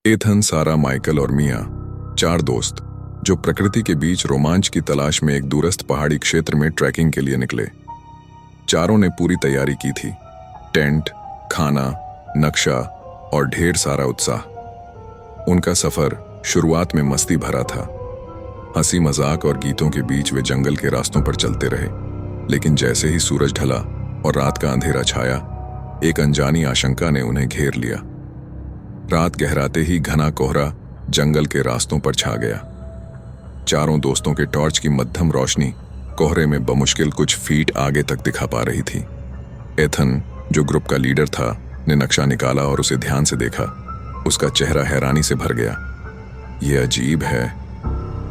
Ethan, सारा, Michael और मिया, चार दोस्त जो प्रकृति के बीच रोमांच की तलाश में एक दूरस्थ पहाड़ी क्षेत्र में ट्रैकिंग के लिए निकले। चारों ने पूरी तैयारी की थी, टेंट, खाना, नक्शा और ढेर सारा उत्साह। उनका सफर शुरुआत में मस्ती भरा था। हंसी मजाक और गीतों के बीच वे जंगल के रास्तों पर चलते रहे, लेकिन जैसे ही सूरज ढला और रात का अंधेरा छाया, एक अनजानी आशंका ने उन्हें घेर लिया। रात गहराते ही घना कोहरा जंगल के रास्तों पर छा गया। चारों दोस्तों के टॉर्च की मध्यम रोशनी कोहरे में बमुश्किल कुछ फीट आगे तक दिखा पा रही थी। एथन, जो ग्रुप का लीडर था, ने नक्शा निकाला और उसे ध्यान से देखा। उसका चेहरा हैरानी से भर गया। यह अजीब है,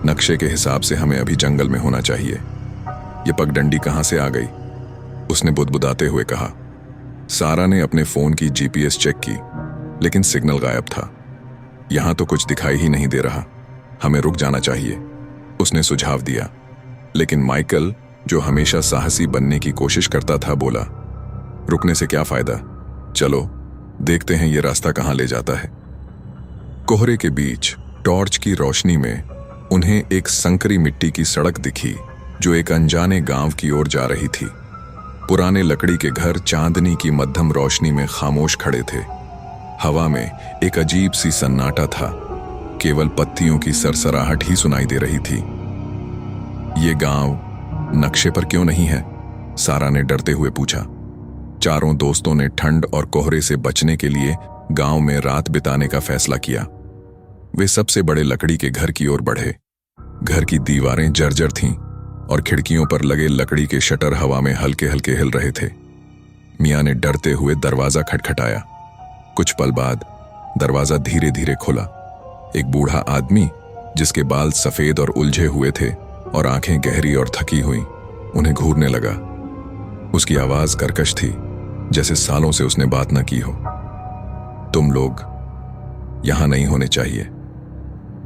नक्शे के हिसाब से हमें अभी जंगल में होना चाहिए। यह पगडंडी कहां से आ गई? उसने बुदबुदाते हुए कहा। सारा ने अपने फोन की जीपीएस चेक की, लेकिन सिग्नल गायब था। यहां तो कुछ दिखाई ही नहीं दे रहा, हमें रुक जाना चाहिए, उसने सुझाव दिया। लेकिन माइकल, जो हमेशा साहसी बनने की कोशिश करता था, बोला, रुकने से क्या फायदा, चलो देखते हैं ये रास्ता कहां ले जाता है। कोहरे के बीच टॉर्च की रोशनी में उन्हें एक संकरी मिट्टी की सड़क दिखी जो एक अनजाने गांव की ओर जा रही थी। पुराने लकड़ी के घर चांदनी की मध्यम रोशनी में खामोश खड़े थे। हवा में एक अजीब सी सन्नाटा था, केवल पत्तियों की सरसराहट ही सुनाई दे रही थी। ये गांव नक्शे पर क्यों नहीं है? सारा ने डरते हुए पूछा। चारों दोस्तों ने ठंड और कोहरे से बचने के लिए गांव में रात बिताने का फैसला किया। वे सबसे बड़े लकड़ी के घर की ओर बढ़े। घर की दीवारें जर्जर थीं और खिड़कियों पर लगे लकड़ी के शटर हवा में हल्के हल्के हिल रहे थे। मियां ने डरते हुए दरवाजा खटखटाया। कुछ पल बाद दरवाजा धीरे धीरे खुला। एक बूढ़ा आदमी, जिसके बाल सफेद और उलझे हुए थे और आंखें गहरी और थकी हुई, उन्हें घूरने लगा। उसकी आवाज कर्कश थी, जैसे सालों से उसने बात न की हो। तुम लोग यहां नहीं होने चाहिए,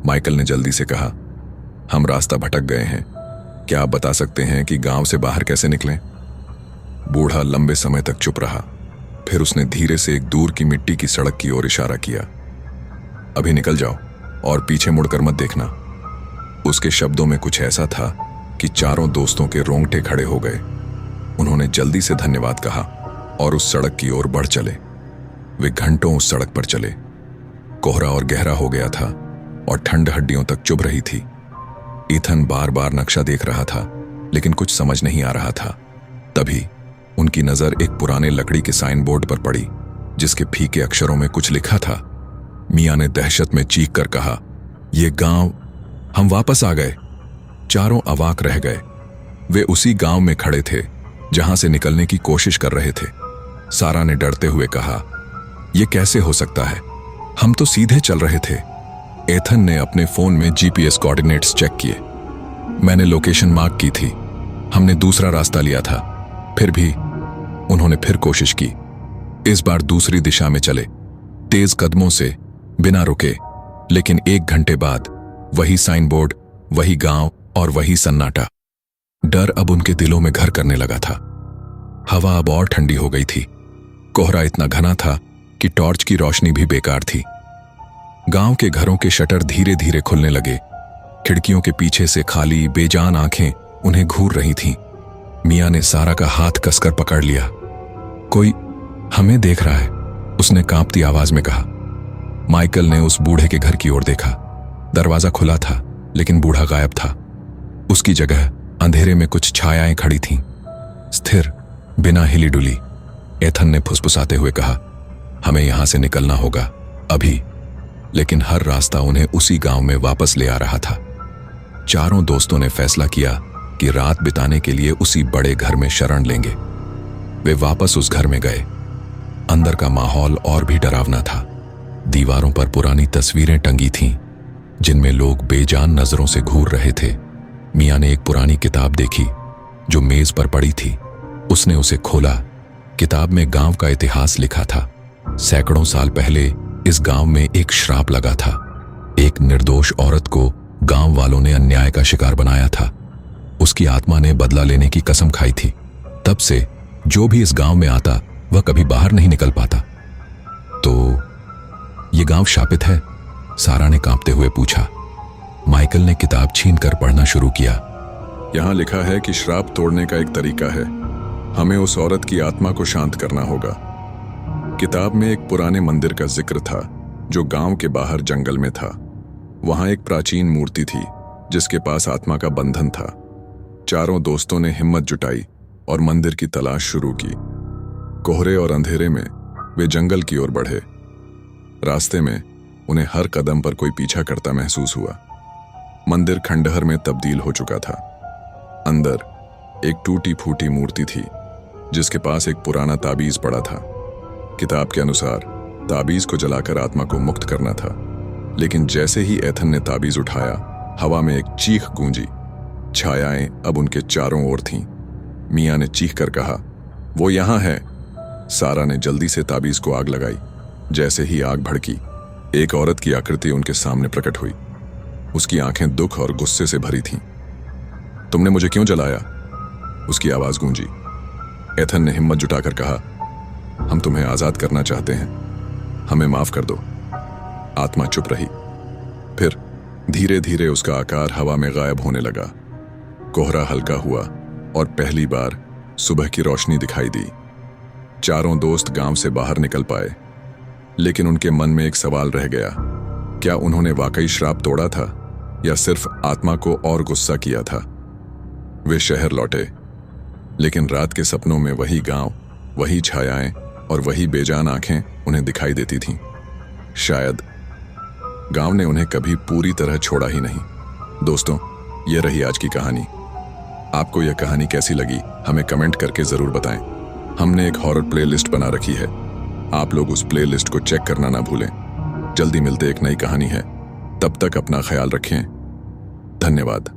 माइकल ने जल्दी से कहा। हम रास्ता भटक गए हैं, क्या आप बता सकते हैं कि गांव से बाहर कैसे निकलें? बूढ़ा लंबे समय तक चुप रहा। फिर उसने धीरे से एक दूर की मिट्टी की सड़क की ओर इशारा किया। अभी निकल जाओ और पीछे मुड़कर मत देखना। उसके शब्दों में कुछ ऐसा था कि चारों दोस्तों के रोंगटे खड़े हो गए। उन्होंने जल्दी से धन्यवाद कहा और उस सड़क की ओर बढ़ चले। वे घंटों उस सड़क पर चले। कोहरा और गहरा हो गया था और ठंड हड्डियों तक चुभ रही थी। ईथन बार बार नक्शा देख रहा था, लेकिन कुछ समझ नहीं आ रहा था। तभी उनकी नजर एक पुराने लकड़ी के साइन बोर्ड पर पड़ी, जिसके फीके अक्षरों में कुछ लिखा था। मियां ने दहशत में चीख कर कहा, यह गांव, हम वापस आ गए। चारों अवाक रह गए। वे उसी गांव में खड़े थे जहां से निकलने की कोशिश कर रहे थे। सारा ने डरते हुए कहा, यह कैसे हो सकता है, हम तो सीधे चल रहे थे। एथन ने अपने फोन में जीपीएस कोऑर्डिनेट्स चेक किए। मैंने लोकेशन मार्क की थी, हमने दूसरा रास्ता लिया था। फिर भी उन्होंने फिर कोशिश की। इस बार दूसरी दिशा में चले, तेज कदमों से, बिना रुके। लेकिन 1 घंटे बाद वही साइन बोर्ड, वही गांव और वही सन्नाटा। डर अब उनके दिलों में घर करने लगा था। हवा अब और ठंडी हो गई थी। कोहरा इतना घना था कि टॉर्च की रोशनी भी बेकार थी। गांव के घरों के शटर धीरे धीरे खुलने लगे। खिड़कियों के पीछे से खाली बेजान आंखें उन्हें घूर रही थीं। मियां ने सारा का हाथ कसकर पकड़ लिया। कोई हमें देख रहा है, उसने कांपती आवाज में कहा। माइकल ने उस बूढ़े के घर की ओर देखा। दरवाजा खुला था, लेकिन बूढ़ा गायब था। उसकी जगह अंधेरे में कुछ छायाएं खड़ी थीं, स्थिर, बिना हिली डुली। एथन ने फुसफुसाते हुए कहा, हमें यहां से निकलना होगा अभी। लेकिन हर रास्ता उन्हें उसी गांव में वापस ले आ रहा था। चारों दोस्तों ने फैसला किया कि रात बिताने के लिए उसी बड़े घर में शरण लेंगे। वे वापस उस घर में गए। अंदर का माहौल और भी डरावना था। दीवारों पर पुरानी तस्वीरें टंगी थीं, जिनमें लोग बेजान नजरों से घूर रहे थे। मियां ने एक पुरानी किताब देखी जो मेज पर पड़ी थी। उसने उसे खोला। किताब में गांव का इतिहास लिखा था। सैकड़ों साल पहले इस गांव में एक श्राप लगा था। एक निर्दोष औरत को गांव वालों ने अन्याय का शिकार बनाया था। उसकी आत्मा ने बदला लेने की कसम खाई थी। तब से जो भी इस गांव में आता, वह कभी बाहर नहीं निकल पाता। तो ये गांव शापित है, सारा ने कांपते हुए पूछा। माइकल ने किताब छीनकर पढ़ना शुरू किया। यहाँ लिखा है कि श्राप तोड़ने का एक तरीका है। हमें उस औरत की आत्मा को शांत करना होगा। किताब में एक पुराने मंदिर का जिक्र था जो गांव के बाहर जंगल में था। वहां एक प्राचीन मूर्ति थी जिसके पास आत्मा का बंधन था। चारों दोस्तों ने हिम्मत जुटाई और मंदिर की तलाश शुरू की। कोहरे और अंधेरे में वे जंगल की ओर बढ़े। रास्ते में उन्हें हर कदम पर कोई पीछा करता महसूस हुआ। मंदिर खंडहर में तब्दील हो चुका था। अंदर एक टूटी फूटी मूर्ति थी जिसके पास एक पुराना ताबीज पड़ा था। किताब के अनुसार ताबीज को जलाकर आत्मा को मुक्त करना था, लेकिन जैसे ही एथन ने ताबीज उठाया, हवा में एक चीख गूंजी। छायाएं अब उनके चारों ओर थीं। मियां ने चीख कर कहा, वो यहां है। सारा ने जल्दी से ताबीज को आग लगाई। जैसे ही आग भड़की, एक औरत की आकृति उनके सामने प्रकट हुई। उसकी आंखें दुख और गुस्से से भरी थीं। तुमने मुझे क्यों जलाया? उसकी आवाज गूंजी। एथन ने हिम्मत जुटाकर कहा, हम तुम्हें आजाद करना चाहते हैं, हमें माफ कर दो। आत्मा चुप रही। फिर धीरे धीरे उसका आकार हवा में गायब होने लगा। कोहरा हल्का हुआ और पहली बार सुबह की रोशनी दिखाई दी। चारों दोस्त गांव से बाहर निकल पाए, लेकिन उनके मन में एक सवाल रह गया। क्या उन्होंने वाकई श्राप तोड़ा था या सिर्फ आत्मा को और गुस्सा किया था? वे शहर लौटे, लेकिन रात के सपनों में वही गांव, वही छायाएं और वही बेजान आंखें उन्हें दिखाई देती थीं। शायद गांव ने उन्हें कभी पूरी तरह छोड़ा ही नहीं। दोस्तों, ये रही आज की कहानी। आपको यह कहानी कैसी लगी हमें कमेंट करके जरूर बताएं। हमने एक हॉरर प्लेलिस्ट बना रखी है, आप लोग उस प्लेलिस्ट को चेक करना ना भूलें। जल्दी मिलते एक नई कहानी है, तब तक अपना ख्याल रखें। धन्यवाद।